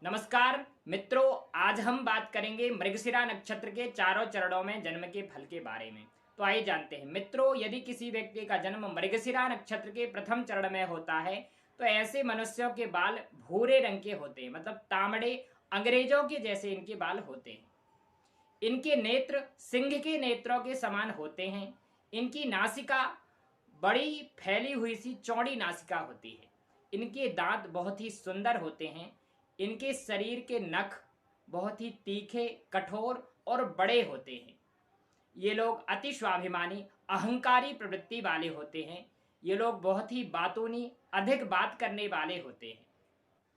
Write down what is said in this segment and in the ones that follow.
नमस्कार मित्रों, आज हम बात करेंगे मृगशिरा नक्षत्र के चारों चरणों में जन्म के फल के बारे में। तो आइए जानते हैं मित्रों, यदि किसी व्यक्ति का जन्म मृगशिरा नक्षत्र के प्रथम चरण में होता है तो ऐसे मनुष्यों के बाल भूरे रंग के होते हैं, मतलब तांबड़े अंग्रेजों के जैसे इनके बाल होते हैं। इनके नेत्र सिंह के नेत्रों के समान होते हैं। इनकी नासिका बड़ी फैली हुई सी चौड़ी नासिका होती है। इनके दांत बहुत ही सुंदर होते हैं। इनके शरीर के नख बहुत ही तीखे, कठोर और बड़े होते हैं। ये लोग अति स्वाभिमानी, अहंकारी प्रवृत्ति वाले होते हैं। ये लोग बहुत ही बातूनी, अधिक बात करने वाले होते हैं।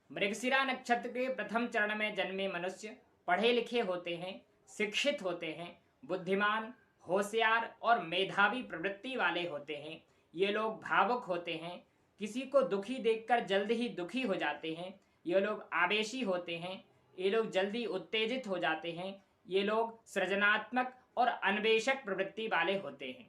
मृगशिरा नक्षत्र के प्रथम चरण में जन्मे मनुष्य पढ़े लिखे होते हैं, शिक्षित होते हैं, बुद्धिमान, होशियार और मेधावी प्रवृत्ति वाले होते हैं। ये लोग भावुक होते हैं, किसी को दुखी देखकर जल्द ही दुखी हो जाते हैं। ये लोग आवेशी होते हैं, ये लोग जल्दी उत्तेजित हो जाते हैं। ये लोग सृजनात्मक और अन्वेषक प्रवृत्ति वाले होते हैं।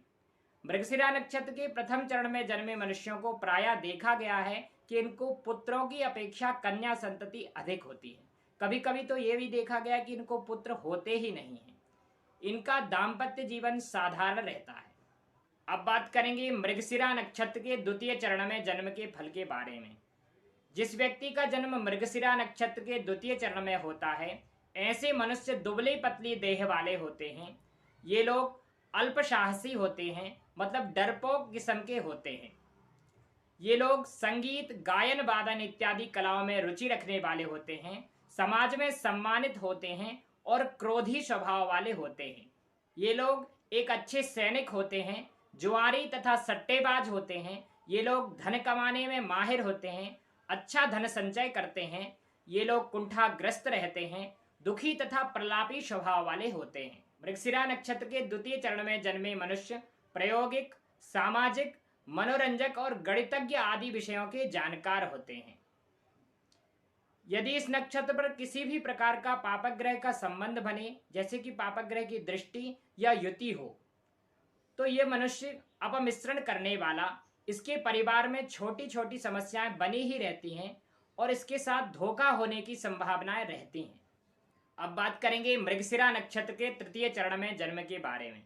मृगशिरा नक्षत्र के प्रथम चरण में जन्मे मनुष्यों को प्रायः देखा गया है कि इनको पुत्रों की अपेक्षा कन्या संतति अधिक होती है। कभी कभी तो ये भी देखा गया कि इनको पुत्र होते ही नहीं हैं। इनका दाम्पत्य जीवन साधारण रहता है। अब बात करेंगे मृगशिरा नक्षत्र के द्वितीय चरण में जन्म के फल के बारे में। जिस व्यक्ति का जन्म मृगशिरा नक्षत्र के द्वितीय चरण में होता है, ऐसे मनुष्य दुबली पतली देह वाले होते हैं। ये लोग अल्पसाहसी होते हैं, मतलब डरपोक किस्म के होते हैं। ये लोग संगीत, गायन, वादन इत्यादि कलाओं में रुचि रखने वाले होते हैं। समाज में सम्मानित होते हैं और क्रोधी स्वभाव वाले होते हैं। ये लोग एक अच्छे सैनिक होते हैं, जुआरी तथा सट्टेबाज होते हैं। ये लोग धन कमाने में माहिर होते हैं, अच्छा धन संचय करते हैं। ये लोग कुंठाग्रस्त रहते हैं, दुखी तथा प्रलापी स्वभाव वाले होते हैं। मृगशिरा नक्षत्र के द्वितीय चरण में जन्मे मनुष्य प्रायोगिक, सामाजिक, मनोरंजक और गणितज्ञ आदि विषयों के जानकार होते हैं। यदि इस नक्षत्र पर किसी भी प्रकार का पापग्रह का संबंध बने, जैसे कि पापग्रह की दृष्टि या युति हो, तो ये मनुष्य अपमिश्रण करने वाला, इसके परिवार में छोटी छोटी समस्याएं बनी ही रहती हैं और इसके साथ धोखा होने की संभावनाएं रहती हैं। अब बात करेंगे मृगशिरा नक्षत्र के तृतीय चरण में जन्म के बारे में।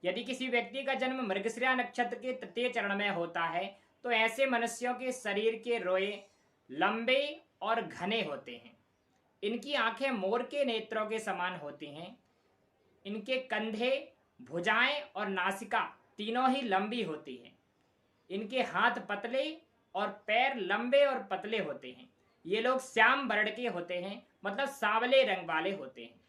यदि किसी व्यक्ति का जन्म मृगशिरा नक्षत्र के तृतीय चरण में होता है तो ऐसे मनुष्यों के शरीर के रोए लंबे और घने होते हैं। इनकी आंखें मोर के नेत्रों के समान होती हैं। इनके कंधे, भुजाएं और नासिका तीनों ही लंबी होती हैं। इनके हाथ पतले और पैर लंबे और पतले होते हैं। ये लोग श्याम वर्ण के होते हैं, मतलब सांवले रंग वाले होते हैं।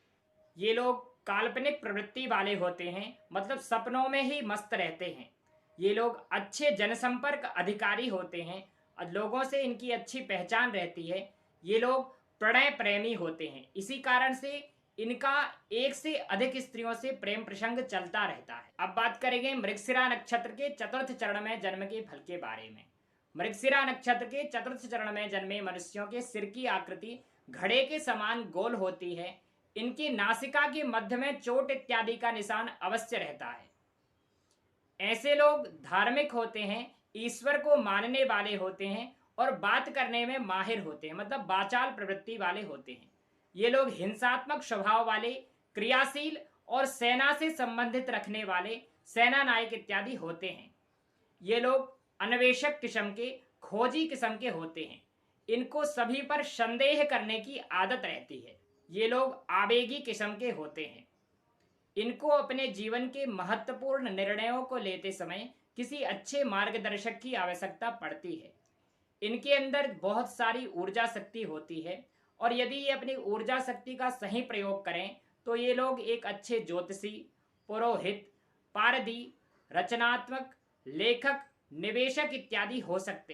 ये लोग काल्पनिक प्रवृत्ति वाले होते हैं, मतलब सपनों में ही मस्त रहते हैं। ये लोग अच्छे जनसंपर्क अधिकारी होते हैं और लोगों से इनकी अच्छी पहचान रहती है। ये लोग प्रणय प्रेमी होते हैं, इसी कारण से इनका एक से अधिक स्त्रियों से प्रेम प्रसंग चलता रहता है। अब बात करेंगे मृगशिरा नक्षत्र के चतुर्थ चरण में जन्म के फल के बारे में। मृगशिरा नक्षत्र के चतुर्थ चरण में जन्मे मनुष्यों के सिर की आकृति घड़े के समान गोल होती है। इनकी नासिका के मध्य में चोट इत्यादि का निशान अवश्य रहता है। ऐसे लोग धार्मिक होते हैं, ईश्वर को मानने वाले होते हैं और बात करने में माहिर होते हैं, मतलब वाचाल प्रवृत्ति वाले होते हैं। ये लोग हिंसात्मक स्वभाव वाले, क्रियाशील और सेना से संबंधित रखने वाले सेना नायक इत्यादि होते हैं। ये लोग अन्वेषक किस्म के, खोजी किस्म के होते हैं। इनको सभी पर संदेह करने की आदत रहती है। ये लोग आवेगी किस्म के होते हैं। इनको अपने जीवन के महत्वपूर्ण निर्णयों को लेते समय किसी अच्छे मार्गदर्शक की आवश्यकता पड़ती है। इनके अंदर बहुत सारी ऊर्जा शक्ति होती है और यदि ये अपनी ऊर्जा शक्ति का सही प्रयोग करें तो ये लोग एक अच्छे ज्योतिषी, पुरोहित, पारदी, रचनात्मक, लेखक, निवेशक इत्यादि हो सकते हैं।